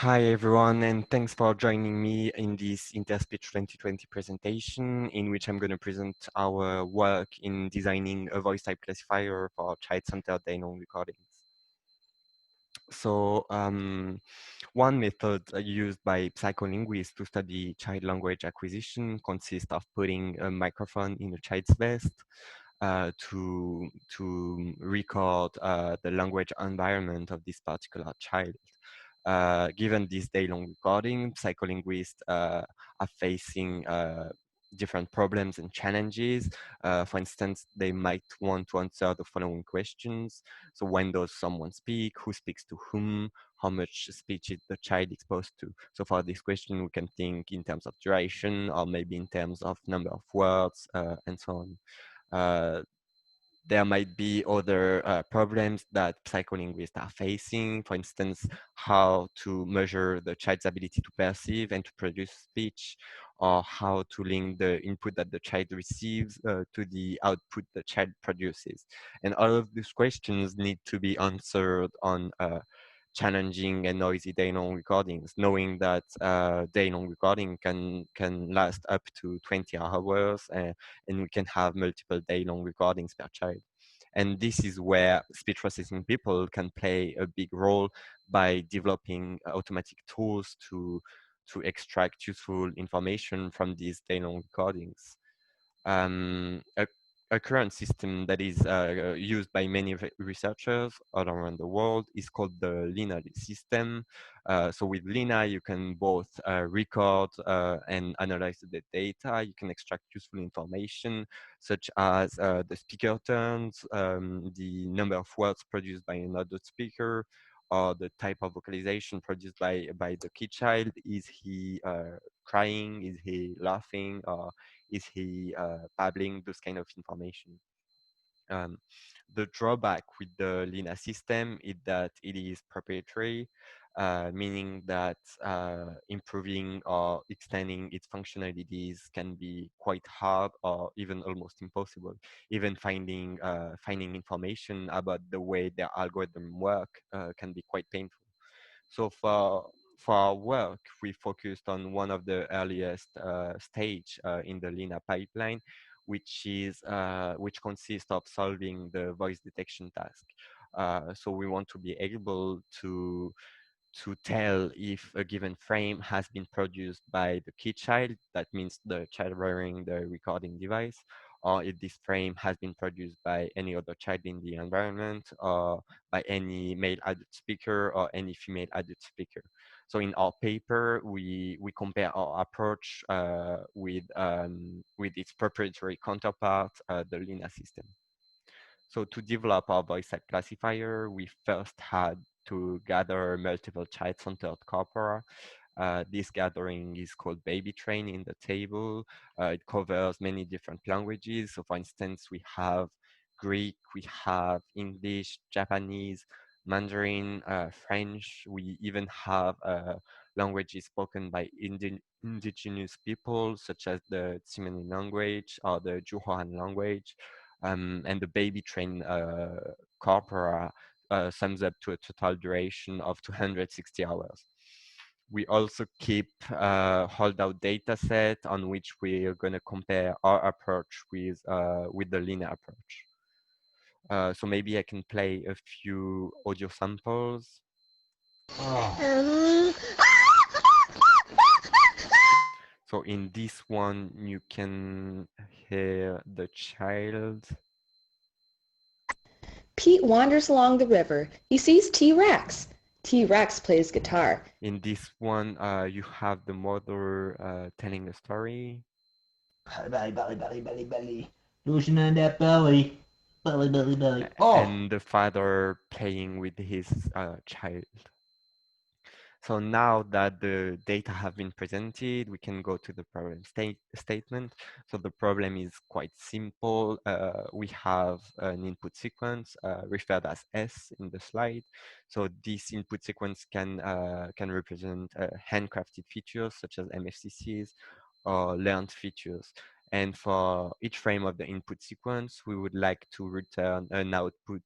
Hi everyone, and thanks for joining me in this Interspeech 2020 presentation, in which I'm going to present our work in designing a voice type classifier for child-centered Daylong recordings. So, one method used by psycholinguists to study child language acquisition consists of putting a microphone in a child's vest to record the language environment of this particular child. Given this day-long recording, psycholinguists are facing different problems and challenges. For instance, they might want to answer the following questions. So when does someone speak? Who speaks to whom? How much speech is the child exposed to? So for this question, we can think in terms of duration or maybe in terms of number of words and so on. There might be other problems that psycholinguists are facing, for instance, how to measure the child's ability to perceive and to produce speech, or how to link the input that the child receives to the output the child produces. And all of these questions need to be answered on challenging and noisy day-long recordings, knowing that day-long recording can last up to 20 hours and we can have multiple day-long recordings per child. And this is where speech processing people can play a big role by developing automatic tools to extract useful information from these day-long recordings. Um, a, a current system that is used by many researchers all around the world is called the Lina system. So with Lina, you can both record and analyze the data. You can extract useful information such as the speaker turns, the number of words produced by another speaker, or the type of vocalization produced by the kid child. Is he crying? Is he laughing? Or is he babbling? Those kind of information. Um, the drawback with the Lina system is that it is proprietary, meaning that improving or extending its functionalities can be quite hard or even almost impossible. Even finding information about the way their algorithm work can be quite painful. So for our work, we focused on one of the earliest stage in the Lina pipeline, which consists of solving the voice detection task. So we want to be able to tell if a given frame has been produced by the key child, that means the child wearing the recording device, or if this frame has been produced by any other child in the environment, or by any male adult speaker or any female adult speaker. So in our paper, we compare our approach with its proprietary counterpart, the Lina system. So to develop our voice type classifier, we first had to gather multiple child-centered corpora. This gathering is called baby train in the table. It covers many different languages. So for instance, we have Greek, we have English, Japanese, Mandarin, French. We even have languages spoken by indigenous people, such as the Tsimane language or the Juhoan language. And the baby train corpora sums up to a total duration of 260 hours. We also keep a holdout data set on which we are going to compare our approach with the linear approach. So maybe I can play a few audio samples. Oh. So in this one, you can hear the child. Pete wanders along the river. He sees T-Rex. T-Rex plays guitar. In this one, you have the mother telling a story. Belly, belly, belly, belly, belly. Loosen on that belly. Belly, belly, belly. Oh! And the father playing with his child. So now that the data have been presented, we can go to the problem statement. So the problem is quite simple. We have an input sequence referred as S in the slide. So this input sequence can represent handcrafted features such as MFCCs or learned features. And for each frame of the input sequence, we would like to return an output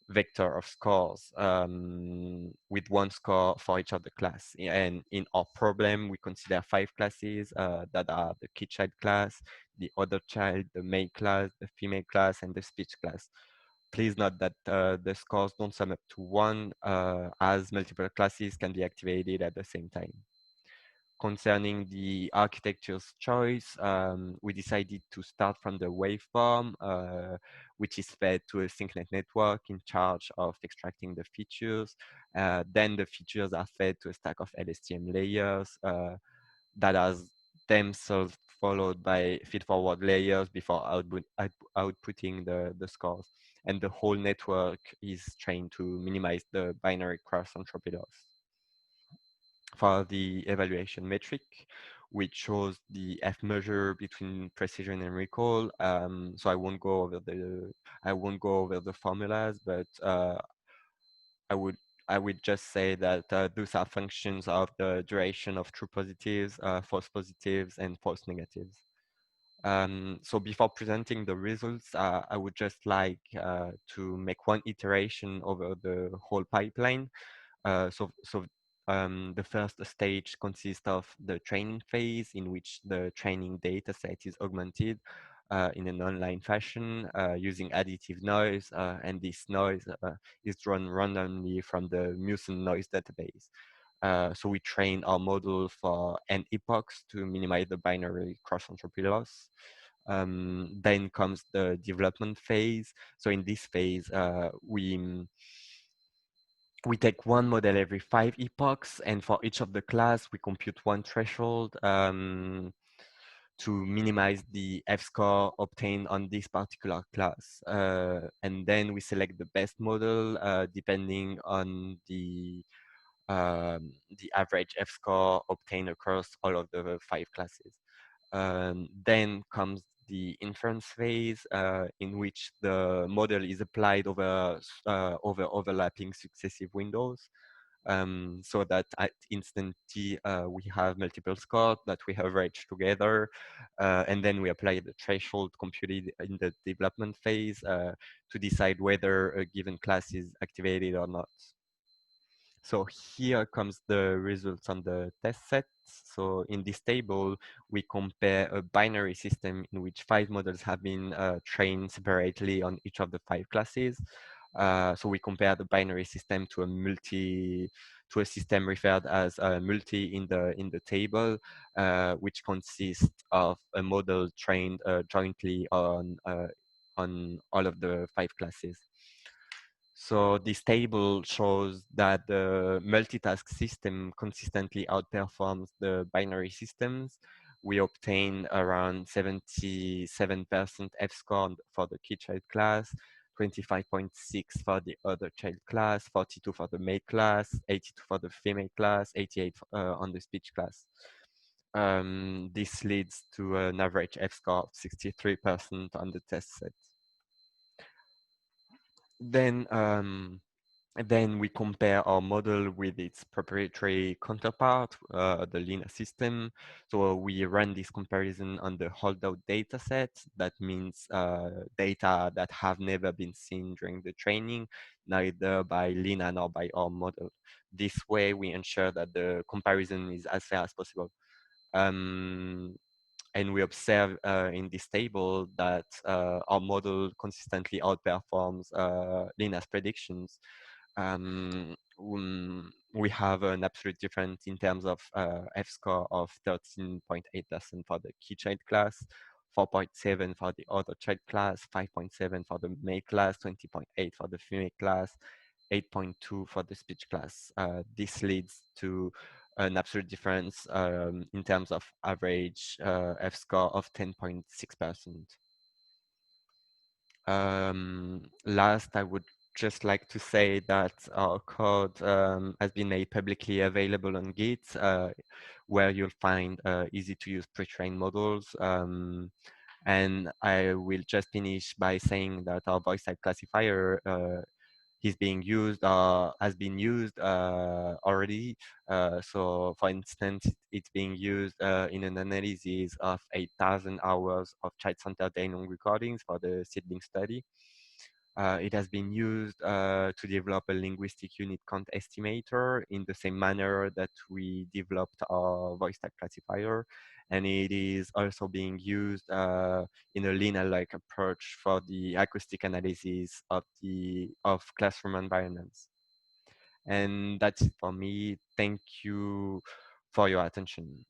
vector of scores. with one score for each of the class. And in our problem, we consider 5 classes that are the kid child class, the other child, the male class, the female class, and the speech class. Please note that the scores don't sum up to 1, as multiple classes can be activated at the same time. Concerning the architecture's choice, we decided to start from the waveform, which is fed to a syncnet network in charge of extracting the features. Then the features are fed to a stack of LSTM layers that are themselves followed by feed-forward layers before outputting the scores. And the whole network is trained to minimize the binary cross-entropy loss. For the evaluation metric, which shows the F measure between precision and recall. So I won't go over the formulas, but I would I would just say that those are functions of the duration of true positives, false positives, and false negatives. So before presenting the results, I would just like to make one iteration over the whole pipeline. The first stage consists of the training phase, in which the training data set is augmented in an online fashion using additive noise, and this noise is drawn randomly from the Muson noise database. So we train our model for n epochs to minimize the binary cross-entropy loss. Then comes the development phase. So in this phase, we take one model every 5 epochs, and for each of the class, we compute one threshold to minimize the F-score obtained on this particular class. And then we select the best model depending on the average F-score obtained across all of the 5 classes. Then comes the inference phase, in which the model is applied over overlapping successive windows, so that at instant t we have multiple scores that we average together, and then we apply the threshold computed in the development phase to decide whether a given class is activated or not. So here comes the results on the test set. So in this table, we compare a binary system in which 5 models have been trained separately on each of the 5 classes. So we compare the binary system to a system referred as a multi in the table, which consists of a model trained jointly on all of the 5 classes. So this table shows that the multitask system consistently outperforms the binary systems. We obtain around 77% F-score for the key child class, 25.6 for the other child class, 42 for the male class, 82 for the female class, 88 on the speech class. This leads to an average F-score of 63% on the test set. Then we compare our model with its proprietary counterpart, the Lina system. So we run this comparison on the holdout data set. That means data that have never been seen during the training, neither by Lina nor by our model. This way, we ensure that the comparison is as fair as possible. And we observe in this table that our model consistently outperforms Lina's predictions. We have an absolute difference in terms of F-score of 13.8% for the key child class, 4.7 for the other child class, 5.7 for the male class, 20.8 for the female class, 8.2 for the speech class. This leads to an absolute difference in terms of average F-score of 10.6%. Last, I would just like to say that our code has been made publicly available on Git, where you'll find easy to use pre-trained models. And I will just finish by saying that our voice type classifier is being used has been used already. So for instance, it's being used in an analysis of 8,000 hours of child-centered Daylong recordings for the seedling study. It has been used to develop a linguistic unit count estimator in the same manner that we developed our voice type classifier. And it is also being used in a linear-like approach for the acoustic analysis of classroom environments. And that's it for me. Thank you for your attention.